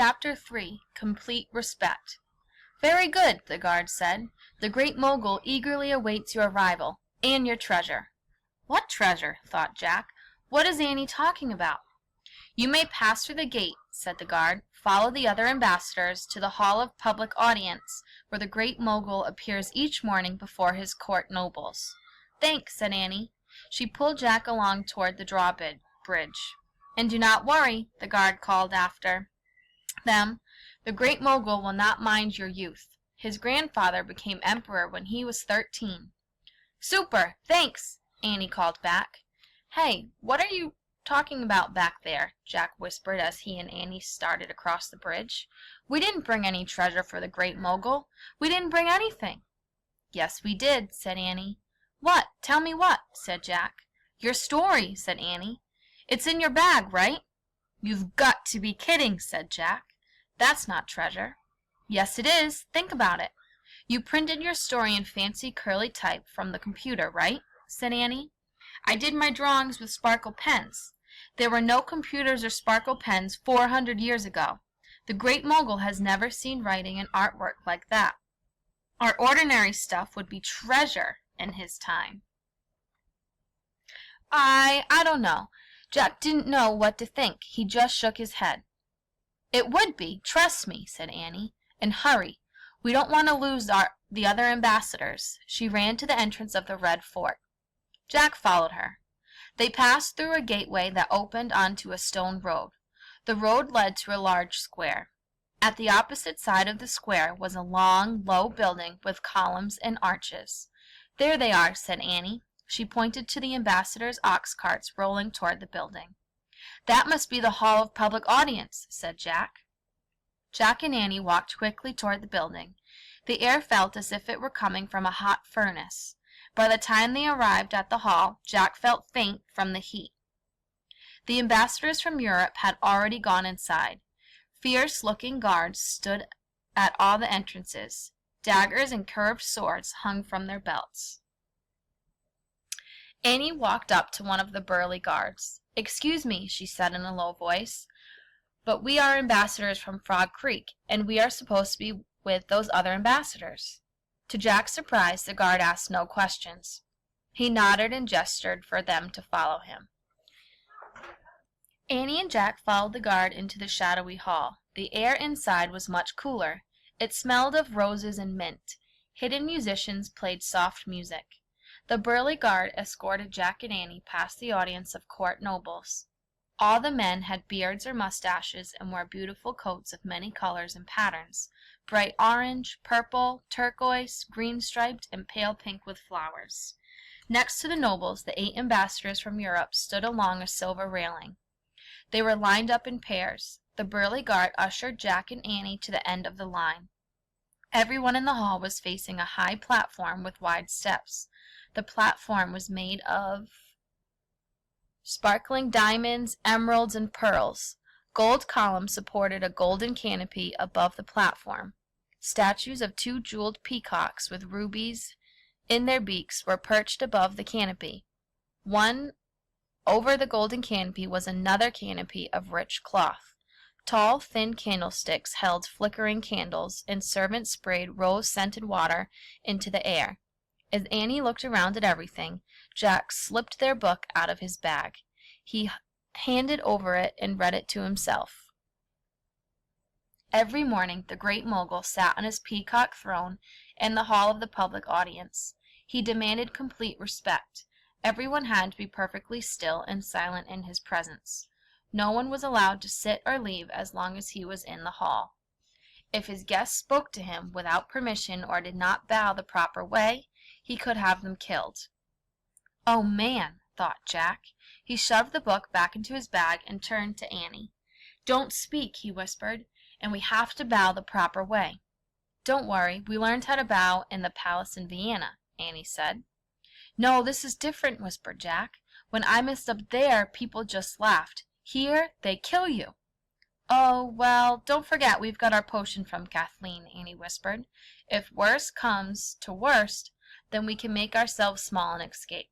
Chapter 3. Complete Respect. "Very good," the guard said. "The Great Mogul eagerly awaits your arrival, and your treasure." "What treasure?" thought Jack. "What is Annie talking about?" "You may pass through the gate," said the guard. "Follow the other ambassadors to the hall of public audience, where the Great Mogul appears each morning before his court nobles." "Thanks," said Annie. She pulled Jack along toward the drawbridge. "And do not worry," the guard called after them. "The Great Mogul will not mind your youth. His grandfather became emperor when he was 13. "Super! Thanks!" Annie called back. "Hey, what are you talking about back there?" Jack whispered as he and Annie started across the bridge. "We didn't bring any treasure for the Great Mogul. We didn't bring anything." "Yes, we did," said Annie. "What? Tell me what," said Jack. "Your story," said Annie. "It's in your bag, right?" "You've got to be kidding," said Jack. "That's not treasure." "Yes, it is. Think about it." "You printed your story in fancy curly type from the computer, right?" said Annie. "I did my drawings with sparkle pens. There were no computers or sparkle pens 400 years ago. The Great Mogul has never seen writing and artwork like that. Our ordinary stuff would be treasure in his time." I don't know." Jack didn't know what to think. He just shook his head. "It would be, trust me," said Annie. "And hurry. We don't want to lose the other ambassadors." She ran to the entrance of the Red Fort. Jack followed her. They passed through a gateway that opened onto a stone road. The road led to a large square. At the opposite side of the square was a long, low building with columns and arches. "There they are," said Annie. She pointed to the ambassadors' ox carts rolling toward the building. "That must be the hall of public audience," said Jack. Jack and Annie walked quickly toward the building. The air felt as if it were coming from a hot furnace. By the time they arrived at the hall, Jack felt faint from the heat. The ambassadors from Europe had already gone inside. Fierce-looking guards stood at all the entrances. Daggers and curved swords hung from their belts. Annie walked up to one of the burly guards. "Excuse me," she said in a low voice, "but we are ambassadors from Frog Creek, and we are supposed to be with those other ambassadors." To Jack's surprise, the guard asked no questions. He nodded and gestured for them to follow him. Annie and Jack followed the guard into the shadowy hall. The air inside was much cooler. It smelled of roses and mint. Hidden musicians played soft music. The burly guard escorted Jack and Annie past the audience of court nobles. All the men had beards or mustaches and wore beautiful coats of many colors and patterns, bright orange, purple, turquoise, green-striped, and pale pink with flowers. Next to the nobles, the 8 ambassadors from Europe stood along a silver railing. They were lined up in pairs. The burly guard ushered Jack and Annie to the end of the line. Everyone in the hall was facing a high platform with wide steps. The platform was made of sparkling diamonds, emeralds, and pearls. Gold columns supported a golden canopy above the platform. Statues of 2 jeweled peacocks with rubies in their beaks were perched above the canopy. Over the golden canopy was another canopy of rich cloth. Tall, thin candlesticks held flickering candles, and servants sprayed rose-scented water into the air. As Annie looked around at everything, Jack slipped their book out of his bag. He handed over it and read it to himself. Every morning the Great Mogul sat on his peacock throne in the hall of the public audience. He demanded complete respect. Everyone had to be perfectly still and silent in his presence. No one was allowed to sit or leave as long as he was in the hall. If his guests spoke to him without permission or did not bow the proper way, he could have them killed. "Oh, man," thought Jack. He shoved the book back into his bag and turned to Annie. "Don't speak," he whispered, "and we have to bow the proper way." "Don't worry, we learned how to bow in the palace in Vienna," Annie said. "No, this is different," whispered Jack. "When I messed up there, people just laughed. Here, they kill you." "Oh, well, don't forget we've got our potion from Kathleen," Annie whispered. "If worst comes to worst, then we can make ourselves small and escape."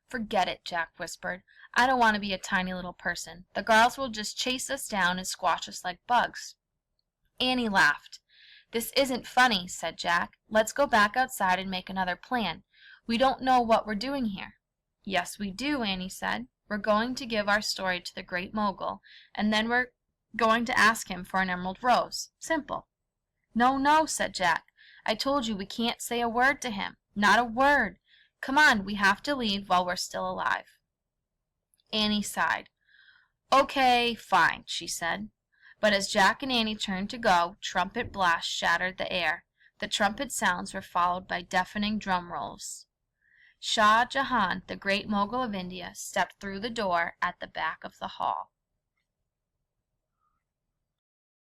"Forget it," Jack whispered. "I don't want to be a tiny little person. The girls will just chase us down and squash us like bugs." Annie laughed. "This isn't funny," said Jack. "Let's go back outside and make another plan. We don't know what we're doing here." "Yes, we do," Annie said. "We're going to give our story to the Great Mogul, and then we're going to ask him for an emerald rose. Simple." "No, no," said Jack. "I told you we can't say a word to him. Not a word. Come on, we have to leave while we're still alive." Annie sighed. "Okay, fine," she said. But as Jack and Annie turned to go, trumpet blasts shattered the air. The trumpet sounds were followed by deafening drum rolls. Shah Jahan, the Great Mogul of India, stepped through the door at the back of the hall.